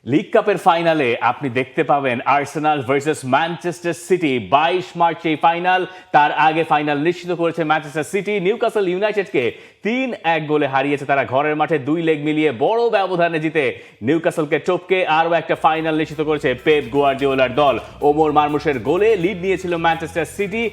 League কাপের ফাইনালে আপনি দেখতে পাবেন Arsenal versus Manchester city. 22 March এই ফাইনাল। তার আগে ফাইনাল নিশ্চিত করেছে ম্যানচেস্টার সিটি। নিউক্যাসল ইউনাইটেডকে 3-1 গোলে হারিয়েছে তারা ঘরের মাঠে। 2 লেগ মিলিয়ে বড় ব্যবধানে জিতে নিউক্যাসলকে টপকে আরও একটা ফাইনাল নিশ্চিত করেছে পেপ গুয়ার্দিওলার দল। ওমর মারমুশের গোলে লিড নিয়েছিল ম্যানচেস্টার সিটি।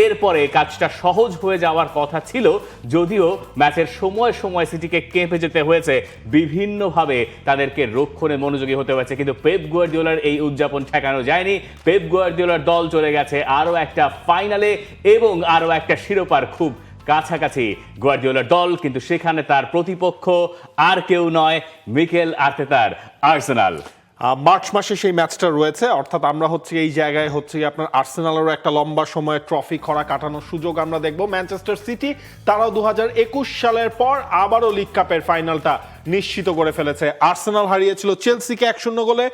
এরপরে কাজটা সহজ হয়ে যাওয়ার কথা ছিল, যদিও ম্যাচের সময় সময় সিটিকে কেঁপে যেতে হয়েছে, বিভিন্নভাবে তাদেরকে রক্ষণে মনোযোগী হতে হয়েছে, কিন্তু পেপ গুয়ার্দিওলার এই উদযাপন ঠেকানো যায়নি। পেপ গুয়ার্দিওলার দল চলে গেছে আরও একটা ফাইনালে এবং আরও একটা শিরোপার খুব কাছাকাছি গুয়ার্দিওলার দল, কিন্তু সেখানে তার প্রতিপক্ষ আর কেউ নয়, মিকেল আর্তেতার আর্সেনাল। মার্চ মাসে সেই ম্যাচটা রয়েছে, অর্থাৎ আমরা এই জায়গায় আপনার আর্সেনালেরও একটা লম্বা সময় ট্রফি খরা কাটানোর সুযোগ আমরা দেখব। ম্যানচেস্টার সিটি তারাও 2021 সালের পর আবারও লিগ কাপের ফাইনালটা নিশ্চিত করে ফেলেছে। আর্সেনাল হারিয়েছিল চেলসিকে 1-0 গোলে।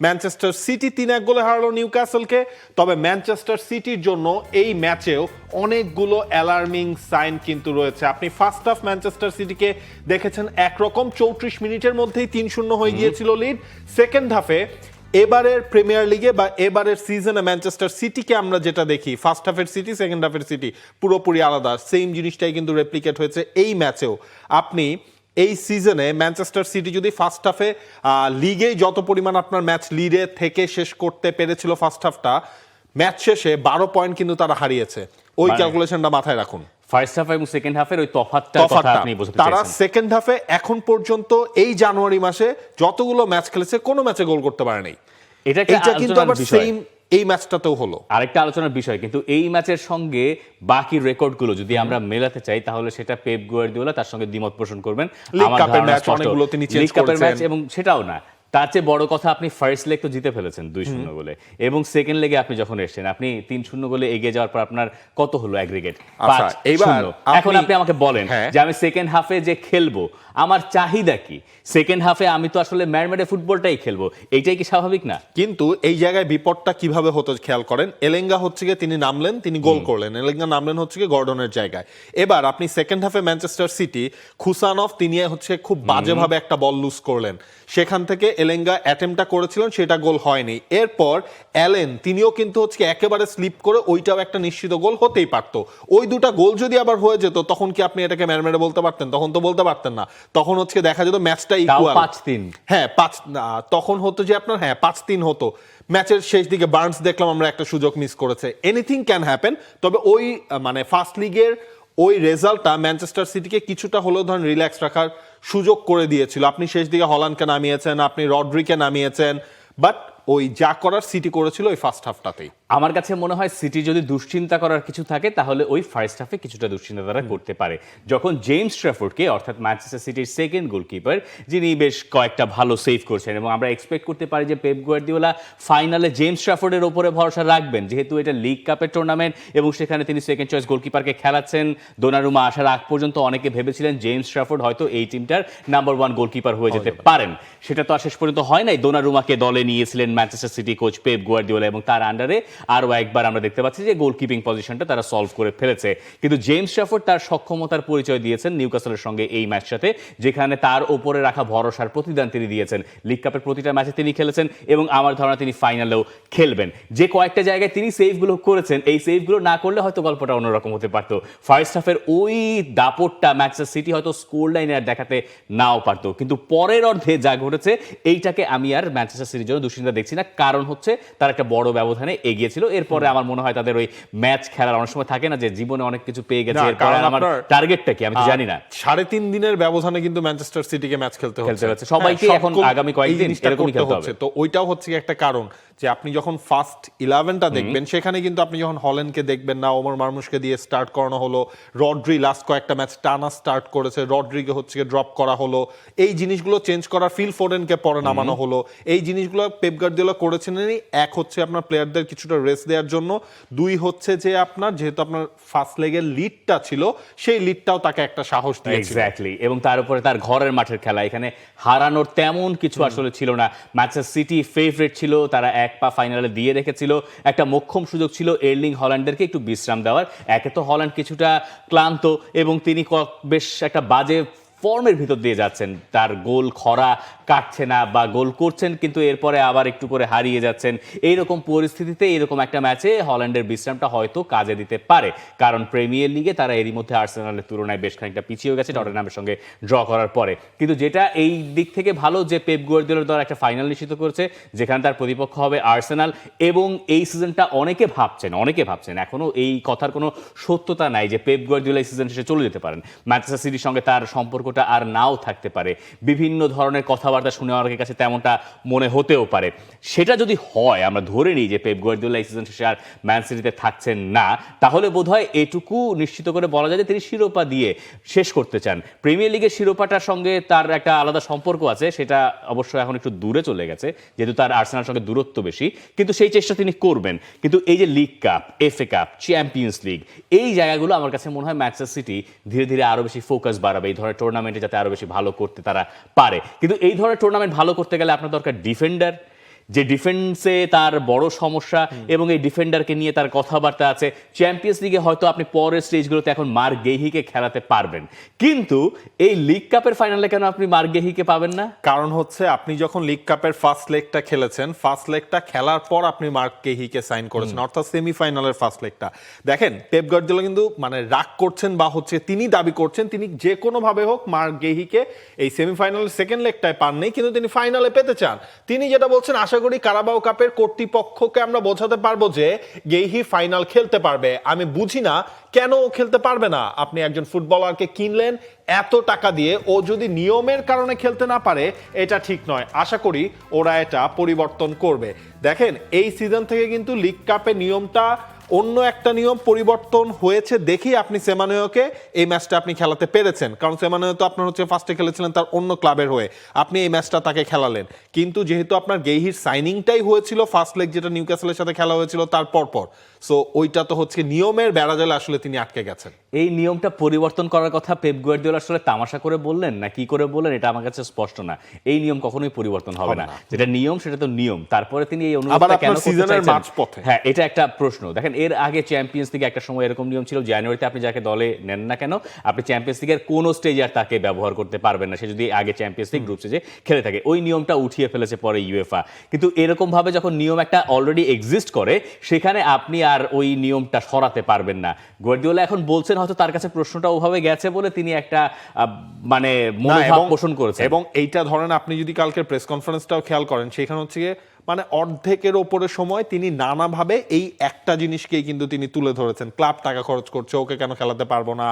ম্যানচেস্টার সিটি 3-1 গোলে হারালো নিউক্যাসলকে। তবে ম্যানচেস্টার সিটির জন্য এই ম্যাচেও অনেকগুলো অ্যালার্মিং সাইন কিন্তু রয়েছে। আপনি ফার্স্ট হাফ ম্যানচেস্টার সিটিকে দেখেছেন একরকম, 34 মিনিটের মধ্যেই 3-0 হয়ে গিয়েছিল লিড। সেকেন্ড হাফে এবারের প্রিমিয়ার লিগে বা এবারের সিজনে ম্যানচেস্টার সিটিকে আমরা যেটা দেখি, ফার্স্ট হাফের সিটি সেকেন্ড হাফের সিটি পুরোপুরি আলাদা। সেম জিনিসটাই কিন্তু রেপ্লিকেট হয়েছে এই ম্যাচেও। আপনি এই সিজনে ম্যানচেস্টার সিটি যদি ফার্স্ট হাফে লিগেই যত পরিমাণ আপনার ম্যাচ লিডে থেকে শেষ করতে পেরেছিল ফার্স্ট হাফটা, ম্যাচ শেষে 12 পয়েন্ট কিন্তু তারা হারিয়েছে। ওই ক্যালকুলেশনটা মাথায় রাখুন। ফার্স্ট হাফ এবং সেকেন্ড হাফের ওই তফাৎটা আপনি বুঝতে তারা পেরেছেন। সেকেন্ড হাফে এখন পর্যন্ত এই জানুয়ারি মাসে যতগুলো ম্যাচ খেলেছে কোনো ম্যাচে গোল করতে পারেনি। এটা কিন্তু আবার সেম এই ম্যাচটাতেও হলো। আরেকটা আলোচনার বিষয়, কিন্তু এই ম্যাচের সঙ্গে বাকি রেকর্ডগুলো যদি আমরা মেলাতে চাই, তাহলে সেটা পেপ গুয়ার্দিওলা তার সঙ্গে দ্বিমত পোষণ করবেন। লিগ কাপের ম্যাচ অনেকগুলো তিনি চেঞ্জ করেছেন, এবং সেটাও না, তার চেয়ে বড় কথা আপনি ফার্স্ট লেগ তো জিতে ফেলেছেন 2-0 গোলে, এবং সেকেন্ড লেগে আপনি যখন এসেছেন আপনি 3-0 গোলে এগিয়ে যাওয়ার পর আপনার কত হলো অ্যাগ্রিগেট? 5-0। এখন আপনি আমাকে বলেন যে আমি সেকেন্ড হাফে যে খেলবো, আমার চাহিদা কি? সেকেন্ড হাফে আমি তো আসলে ম্যারমেডে ফুটবলটাই খেলবো, এইটাই কি স্বাভাবিক না? কিন্তু এই জায়গায় বিপদটা কিভাবে হতো খেয়াল করেন। এলেঙ্গা তিনি নামলেন, তিনি গোল করলেন। এলেঙ্গা নামলেন গর্ডনের জায়গায়। এবার আপনি সেকেন্ড হাফে ম্যানচেস্টার সিটি, খুসানফ তিনি খুব বাজেভাবে একটা বল লুজ করলেন। সেখান থেকে এলেঙ্গা অ্যাটেম্পটা করেছিলেন, সেটা গোল হয়নি। এরপর অ্যালেন তিনিও কিন্তু একেবারে স্লিপ করে, ওইটাও একটা নিশ্চিত গোল হতেই পারতো। ওই দুটা গোল যদি আবার হয়ে যেত, তখন কি আপনি এটাকে ম্যারমেডে বলতে পারতেন? তখন তো বলতে পারতেন না। তখন দেখা যেত ম্যাচটা ইকুয়াল 5-3। হ্যাঁ, তখন হতো যে আপনার 5-3 হতো। ম্যাচের শেষ দিকে বার্নস দেখলাম আমরা একটা সুযোগ মিস করেছে। Anything can happen. তবে ওই ফার্স্ট লিগের ওই রেজাল্টটা ম্যানচেস্টার সিটিকে কিছুটা হলেও রিল্যাক্স রাখার সুযোগ করে দিয়েছিল। আপনি শেষ দিকে হল্যান্ডকে নামিয়েছেন, আপনি রড্রিকে নামিয়েছেন, বাট ওই যা করার সিটি করেছিল ওই ফার্স্ট হাফটাতেই। আমার কাছে মনে হয় সিটি যদি দুশ্চিন্তা করার কিছু থাকে, তাহলে ওই ফার্স্ট হাফে কিছুটা দুশ্চিন্তা তারা করতে পারে। যখন জেমস ট্র্যাফোর্ডকে, অর্থাৎ ম্যানচেস্টার সিটির সেকেন্ড গোলকিপার, যিনি বেশ কয়েকটা ভালো সেভ করছেন, এবং আমরা এক্সপেক্ট করতে পারি যে পেপ গুয়ার্দিওলা ফাইনালে জেমস ট্র্যাফোর্ডের ওপরে ভরসা রাখবেন, যেহেতু এটা লিগ কাপের টুর্নামেন্ট এবং সেখানে তিনি সেকেন্ড চয়েস গোলকিপারকে খেলাচ্ছেন। দোনারুমা আসার আগ পর্যন্ত অনেকে ভেবেছিলেন জেমস ট্র্যাফোর্ড হয়তো এই টিমটার নাম্বার 1 গোলকিপার হয়ে যেতে পারেন। সেটা তো আর শেষ পর্যন্ত হয় নাই। দোনারুমাকে দলে নিয়েছিলেন Manchester City coach Pep Guardiola, এবং তার আন্ডারে আরও একবার আমরা দেখতে পাচ্ছি যে গোলকিপিং পজিশনটা তারা সলভ করে ফেলেছে। কিন্তু জেমস ট্র্যাফোর্ড তার সক্ষমতার পরিচয় দিয়েছেন নিউক্যাসলের সঙ্গে এই ম্যাচটাতে, যেখানে তার ওপরে রাখা ভরসার প্রতিদান তিনি দিয়েছেন। লিগ কাপের প্রতিটা ম্যাচে তিনি খেলেছেন, এবং আমার ধারণা তিনি ফাইনালেও খেলবেন। যে কয়েকটা জায়গায় তিনি সেভগুলো করেছেন, এই সেভগুলো না করলে হয়তো গল্পটা অন্যরকম হতে পারতো। ফার্স্ট হাফের ওই দাপটটা ম্যানচেস্টার সিটি হয়তো স্কোর লাইনে আর দেখাতে নাও পারতো, কিন্তু পরের অর্ধে যা ঘটেছে এইটাকে আমি আর ম্যানচেস্টার সিটির জন্য দুশ্চিন্তা দেখছি না। কারণ তারা একটা বড় ব্যবধানে এগিয়েছিল। এরপরে আমার মনে হয় তাদের ওই ম্যাচ খেলার অনেক সময় থাকে না যে জীবনে অনেক কিছু পেয়ে গেছে, এরপরে আমার টার্গেটটা কি আমি তো জানি না। 3.5 দিনের ব্যবধানে কিন্তু ম্যানচেস্টার সিটিকে ম্যাচ খেলতে হচ্ছে সবাইকে এখন আগামী কয়েকদিন এরকমই খেলতে হবে। তো ওইটাও একটা কারণ যে আপনি যখন ফার্স্ট 11টা দেখবেন, সেখানে কিন্তু আপনি যখন হল্যান্ডকে দেখবেন না, ওমর মারমুশকে দিয়ে স্টার্ট করানো হলো, রড্রি লাস্ট কয়েকটা ম্যাচ টানা স্টার্ট করেছে, রড্রিকে ড্রপ করা হলো, এই জিনিসগুলো চেঞ্জ করা, ফিল ফোডেনকে পরে নামানো হলো, এই জিনিসগুলো পেপ গার্দিওলা করেছেন। এক আপনার প্লেয়ারদের কিছুটা রেস্ট দেওয়ার জন্য, 2 হচ্ছে যে আপনার যেহেতু আপনার ফার্স্ট লেগের লিডটা ছিল সেই লিডটাও তাকে একটা সাহস দিয়েছিল। এক্স্যাক্টলি, এবং তার উপরে তার ঘরের মাঠের খেলা, এখানে হারানোর তেমন কিছু আসলে ছিল না। ম্যানচেস্টার সিটি ফেভারিট ছিল, তারা এক পা ফাইনালে দিয়ে রেখেছিল, একটা মোক্ষম সুযোগ ছিল এর্লিং হল্যান্ডেরকে একটু বিশ্রাম দেওয়ার। একে তো হল্যান্ড কিছুটা ক্লান্ত এবং তিনি বেশ একটা বাজে ফর্মের ভিতর দিয়ে যাচ্ছেন, তার গোল খরা কাটছে না বা গোল করছেন কিন্তু এরপরে আবার একটু করে হারিয়ে যাচ্ছেন। এইরকম পরিস্থিতিতে এরকম একটা ম্যাচে হল্যান্ডের বিশ্রামটা হয়তো কাজে দিতে পারে, কারণ প্রিমিয়ার লিগে তারা এরই মধ্যে আর্সেনালের তুলনায় বেশ খানিকটা পিছিয়ে গেছে টটেনহামের সঙ্গে ড্র করার পরে। কিন্তু যেটা এই দিক থেকে ভালো যে পেপ গুয়ার্দিওলার দ্বারা একটা ফাইনাল নিশ্চিত করেছে যেখানে তার প্রতিপক্ষ হবে আর্সেনাল, এবং এই সিজনটা অনেকে ভাবছেন এখনো এই কথার কোনো সত্যতা নাই যে পেপ গুয়ার্দিওলা এই সিজন শেষে চলে যেতে পারেন, ম্যানচেস্টার সিটির সঙ্গে তার সম্পর্কটা আর নাও থাকতে পারে, বিভিন্ন ধরনের কথাবার্তা শুনে অনেকের কাছে তেমনটা মনে হতেও পারে। সেটা যদি হয়, আমরা ধরে নিই যে পেপ গুয়ার্দিওলা এই সিজন শেষে আর ম্যান সিটিতে থাকছেন না, তাহলে বোধহয় এটুকু নিশ্চিত করে বলা যায় যে তিনি শিরোপা দিয়ে শেষ করতে চান। প্রিমিয়ার লিগের শিরোপাটার সঙ্গে তার একটা আলাদা সম্পর্ক আছে, সেটা অবশ্য এখন একটু দূরে চলে গেছে যেহেতু তার আর্সেনালের সঙ্গে দূরত্ব বেশি, কিন্তু সেই চেষ্টা তিনি করবেন। কিন্তু এই যে league cup, FA cup, champions league, এই জায়গাগুলো আমার কাছে মনে হয় ম্যানচেস্টার সিটি ধীরে ধীরে আরো বেশি ফোকাস বাড়াবে এই ধরনের টুর্নামেন্টে, যাতে আরো বেশি ভালো করতে তারা পারে। কিন্তু এই ধরনের টুর্নামেন্ট ভালো করতে গেলে আপনার দরকার ডিফেন্ডার, যে ডিফেন্সে তার বড় সমস্যা এবং এই ডিফেন্ডারকে নিয়ে তার কথাবার্তা আছে। চ্যাম্পিয়ন্স লিগে হয়তো আপনি পরের স্টেজগুলোতে এখন মার্ক গেহিকে খেলাতে পারবেন, কিন্তু এই লিগ কাপের ফাইনালে কেন আপনি মার্ক গেহিকে পাবেন না? কারণ হচ্ছে আপনি যখন লিগ কাপের ফার্স্ট লেগটা খেলেছেন, ফার্স্ট লেগটা খেলার পর আপনি মার্ক গেহিকে সাইন করেছেন, অর্থাৎ সেমিফাইনালের ফার্স্ট লেগটা। দেখেন পেপ গার্দিওলা কিন্তু মানে রাগ করছেন বা হচ্ছে তিনি দাবি করছেন তিনি যে কোনো ভাবে হোক মার্ক গেহিকে এই সেমিফাইনালের সেকেন্ড লেগটায় পাননি, কিন্তু তিনি ফাইনালে পেতে চান। তিনি যেটা বলছেন, আশা করি কারাবাও কাপের কর্তৃপক্ষকে আমরা বোঝাতে পারবো যে গেহি ফাইনাল খেলতে পারবে। আমি বুঝি না কেন ও খেলতে পারবে না। আপনি একজন ফুটবলারকে কিনলেন এত টাকা দিয়ে, ও যদি নিয়মের কারণে খেলতে না পারে এটা ঠিক নয়। আশা করি ওরা এটা পরিবর্তন করবে। দেখেন এই সিজন থেকে কিন্তু লিগ কাপের নিয়মটা অন্য একটা নিয়ম পরিবর্তন হয়েছে দেখেই আপনি সেমানোকে এই ম্যাচটা আপনি খেলাতে পেরেছেন, কারণ সেমানো তো আপনার হচ্ছে ফার্স্টে খেলেছিলেন তার অন্য ক্লাবের হয়ে, আপনি এই ম্যাচটা তাকে খেলালেন। কিন্তু যেহেতু আপনার গেহির সাইনিংটাই হয়েছিল ফার্স্ট লেগ যেটা নিউক্যাসলের সাথে খেলা হয়েছিল তার পর, সো ওইটা তো হচ্ছে নিয়মের বেড়াজালে আসলে তিনি আটকে গেছেন। এই নিয়মটা পরিবর্তন করার কথা পেপ গুয়ার্দিওলা আসলে তামাশা করে বললেন না কি করে বললেন এটা আমার কাছে স্পষ্ট না। এই নিয়ম কখনোই পরিবর্তন হবে না, যেটা নিয়ম সেটা তো নিয়ম। তারপরে তিনি এই অনুরোধটা কেন করতে চাইছেন? হ্যাঁ, এটা একটা প্রশ্ন। দেখেন এর আগে চ্যাম্পিয়ন্স লিগে একটা সময় এরকম নিয়ম ছিল, জানুয়ারিতে আপনি যাকে দলে নেন না কেন আপনি চ্যাম্পিয়ন্স লিগের কোনো স্টেজে আর তাকে ব্যবহার করতে পারবেন না, সে যদি আগে চ্যাম্পিয়ন্স লিগ গ্রুপ স্টেজে খেলে থাকে। ওই নিয়মটা উঠিয়ে ফেলেছে পরে ইউএফা। কিন্তু এরকম ভাবে যখন নিয়ম একটা অলরেডি এক্সিস্ট করে সেখানে আপনি আর ওই নিয়মটা সরাতে পারবেন না। গুয়ার্দিওলা এখন বলছেন হয়তো তার কাছে প্রশ্নটা ওভাবে গেছে বলে তিনি একটা মানে মনোভাব পোষণ করেছেন। এবং এইটা ধরেন আপনি যদি কালকের প্রেস কনফারেন্সটাও খেয়াল করেন, সেখানে হচ্ছে মানে অর্ধেকের ওপরে সময় তিনি নানাভাবে এই একটা জিনিসকেই কিন্তু তিনি তুলে ধরেছেন, ক্লাব টাকা খরচ করছে ওকে কেন খেলাতে পারবো না,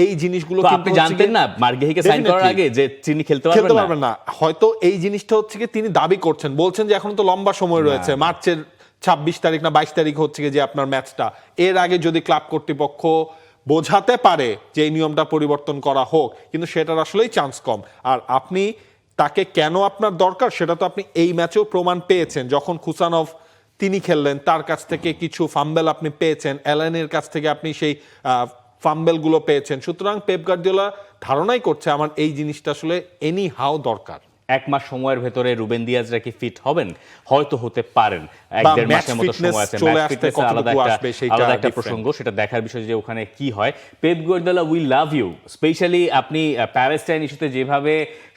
এই জিনিসগুলো আপনি জানতেন না মার্ক গেহিকে সাইন করার আগে যে তিনি খেলতে পারবেন না। হয়তো এই জিনিসটা হচ্ছে কি তিনি দাবি করছেন, বলছেন যে এখন তো লম্বা সময় রয়েছে, মার্চের 26 তারিখ না 22 তারিখ হচ্ছে যে আপনার ম্যাচটা, এর আগে যদি ক্লাব কর্তৃপক্ষ বোঝাতে পারে যে এই নিয়মটা পরিবর্তন করা হোক, কিন্তু সেটার আসলেই চান্স কম। আর আপনি তাকে কেন আপনার দরকার সেটা তো আপনি এই ম্যাচেও প্রমাণ পেয়েছেন, যখন খুসানভ তিনি খেললেন তার কাছ থেকে কিছু ফাম্বেল আপনি পেয়েছেন, অ্যালানের কাছ থেকে আপনি সেই ফাম্বেলগুলো পেয়েছেন। সুতরাং পেপ গার্দিওলা ধারণাই করছে আমার এই জিনিসটা আসলে এনি হাও দরকার। এক মাস সময়ের ভেতরে রুবেন দিয়াজরা কি ফিট হবেন? হয়তো হতে পারেন, এক দেড় মাসের মতো সময় আছে। ম্যাচ ফিটনেস আলাদা একটা প্রসঙ্গ, সেটা দেখার বিষয় যে ওখানে কি হয়। Pep Guardiola we love you, specially আপনি প্যালেস্টাইন ইস্যুতে যেভাবে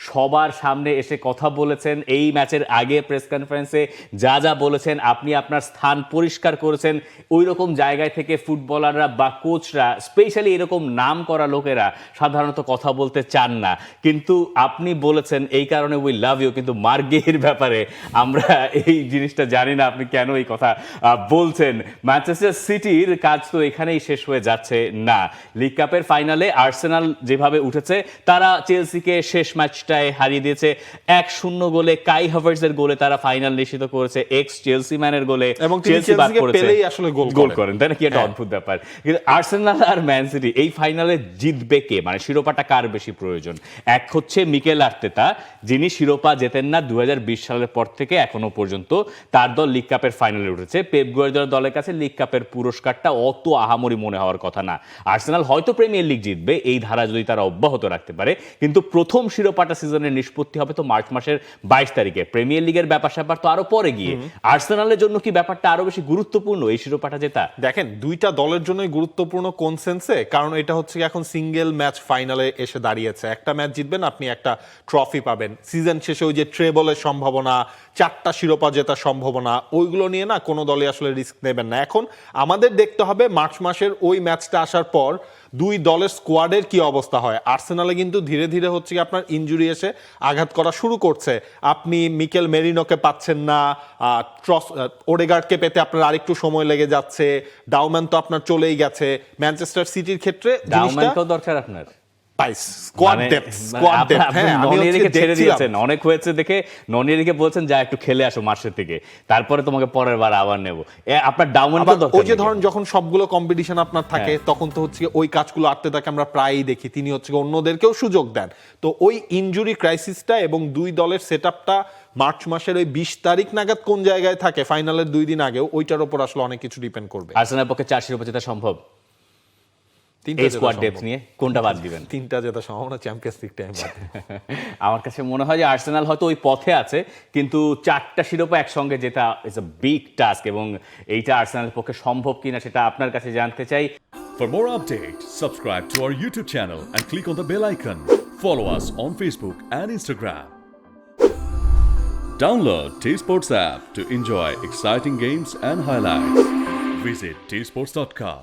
সবার সামনে এসে কথা বলেছেন, এই ম্যাচের আগে প্রেস কনফারেন্সে যা যা বলেছেন, আপনি আপনার স্থান পরিষ্কার করেছেন। ওই রকম জায়গায় থেকে ফুটবলাররা বা কোচরা, স্পেশালি এরকম নাম করা লোকেরা সাধারণত কথা বলতে চান না, কিন্তু আপনি বলেছেন এই কারণে উই লাভ ইউ। কিন্তু মার্ক গেহির ব্যাপারে আমরা এই জিনিসটা জানি না আপনি কেন এই কথা বলছেন। ম্যানচেস্টার সিটির কাজ তো এখানেই শেষ হয়ে যাচ্ছে না। লিগ কাপের ফাইনালে আর্সেনাল যেভাবে উঠেছে, তারা চেলসিকে শেষ ম্যাচটায় হারিয়ে দিয়েছে 1-0 গোলে, কাই হাভার্টজের গোলে তারা ফাইনাল নিশ্চিত করেছে, এক্স চেলসি ম্যানের গোলে, এবং চেলসি বাদ করেছে, আসলে গোল করেন, তাই না? কি একটা অদ্ভুত ব্যাপার। কিন্তু আর্সেনাল আর ম্যান সিটি এই ফাইনালে জিতবে কে, মানে শিরোপাটা কার বেশি প্রয়োজন? এক হচ্ছে মিকেল আর্তেতা, যিনি যিনি শিরোপা জেতেন না 2020 সালের পর থেকে এখনো পর্যন্ত। তার দল লিগ কাপের ফাইনালে উঠেছে। পেপ গুয়ার্দিওলার দলের কাছে লিগ কাপের পুরস্কারটা অত আহামরি মনে হওয়ার কথা না। আর্সেনাল হয়তো প্রিমিয়ার লিগ জিতবে এই ধারা যদি তারা অব্যাহত রাখতে পারে, কিন্তু প্রথম শিরোপাটা সিজনের নিষ্পত্তি হবে তো মার্চ মাসের 22 তারিখে। প্রিমিয়ার লিগের ব্যাপার স্যাপার তো আরো পরে গিয়ে। আর্সেনালের জন্য কি ব্যাপারটা আরো বেশি গুরুত্বপূর্ণ এই শিরোপাটা জেতা? দেখেন, দুইটা দলের জন্যই গুরুত্বপূর্ণ কোন সেন্সে, কারণ এটা হচ্ছে এখন সিঙ্গেল ম্যাচ ফাইনালে এসে দাঁড়িয়েছে। একটা ম্যাচ জিতবেন, আপনি একটা ট্রফি পাবেন। সিজন শেষে ওই যে ট্রেবলের সম্ভাবনা, 4টা শিরোপা জেতার সম্ভাবনা, ওইগুলো নিয়ে না কোনো দলই আসলে রিস্ক নেবেন না। এখন আমাদের দেখতে হবে মার্চ মাসের ওই ম্যাচটা আসার পর দুই দলের স্কোয়াডের কি অবস্থা হয়। আর্সেনালে কিন্তু ধীরে ধীরে হচ্ছে কি আপনার ইনজুরি এসে আঘাত করা শুরু করছে। আপনি মিকেল মেরিনোকে পাচ্ছেন না, ওডেগার্ডকে পেতে আপনার আরেকটু সময় লেগে যাচ্ছে, ডাউম্যান তো আপনার চলেই গেছে। ম্যানচেস্টার সিটির ক্ষেত্রে ডাউম্যানকেও দরকার আপনার। অনেক হয়েছে দেখে ননিয়ারিকে বলছেন যা একটু খেলে আসো মার্চের থেকে, তারপরে তোমাকে পরের বার আবার নেব। আপনার ডাউম্যানকেও দরকার। ওই যে ধরুন যখন সবগুলো কম্পিটিশন আপনার থাকে তখন তো হচ্ছে ওই কাজগুলো আর্তেতাকে আমরা প্রায়ই দেখি, তিনি হচ্ছে অন্যদেরকেও সুযোগ দেন। তো ওই ইনজুরি ক্রাইসিসটা এবং দুই দলের সেটআপটা মার্চ মাসের ওই 20 তারিখ নাগাদ কোন জায়গায় থাকে ফাইনালের 2 দিন আগেও, ওইটার উপর আসলে অনেক কিছু ডিপেন্ড করবে। আর্সেনালের পক্ষে 4 শিরোপা জেতা সম্ভব? কোনটা বাদ দিবেন? 3টা জেতা সম্ভাবনা চ্যাম্পিয়ন্স লিগ টাইম বাদ। আমার কাছে মনে হয় যে আর্সেনাল হয়তো ওই পথে আছে, কিন্তু 4টা শিরোপা একসঙ্গে জেতা ইজ আ বিগ টাস্ক, এবং এইটা আর্সেনালের পক্ষে সম্ভব কিনা সেটা আপনার কাছে জানতে চাই। For more updates, subscribe to our YouTube channel and click on the bell icon. Follow us on Facebook and Instagram. Download T-Sports app to enjoy exciting games and highlights. Visit tsports.com.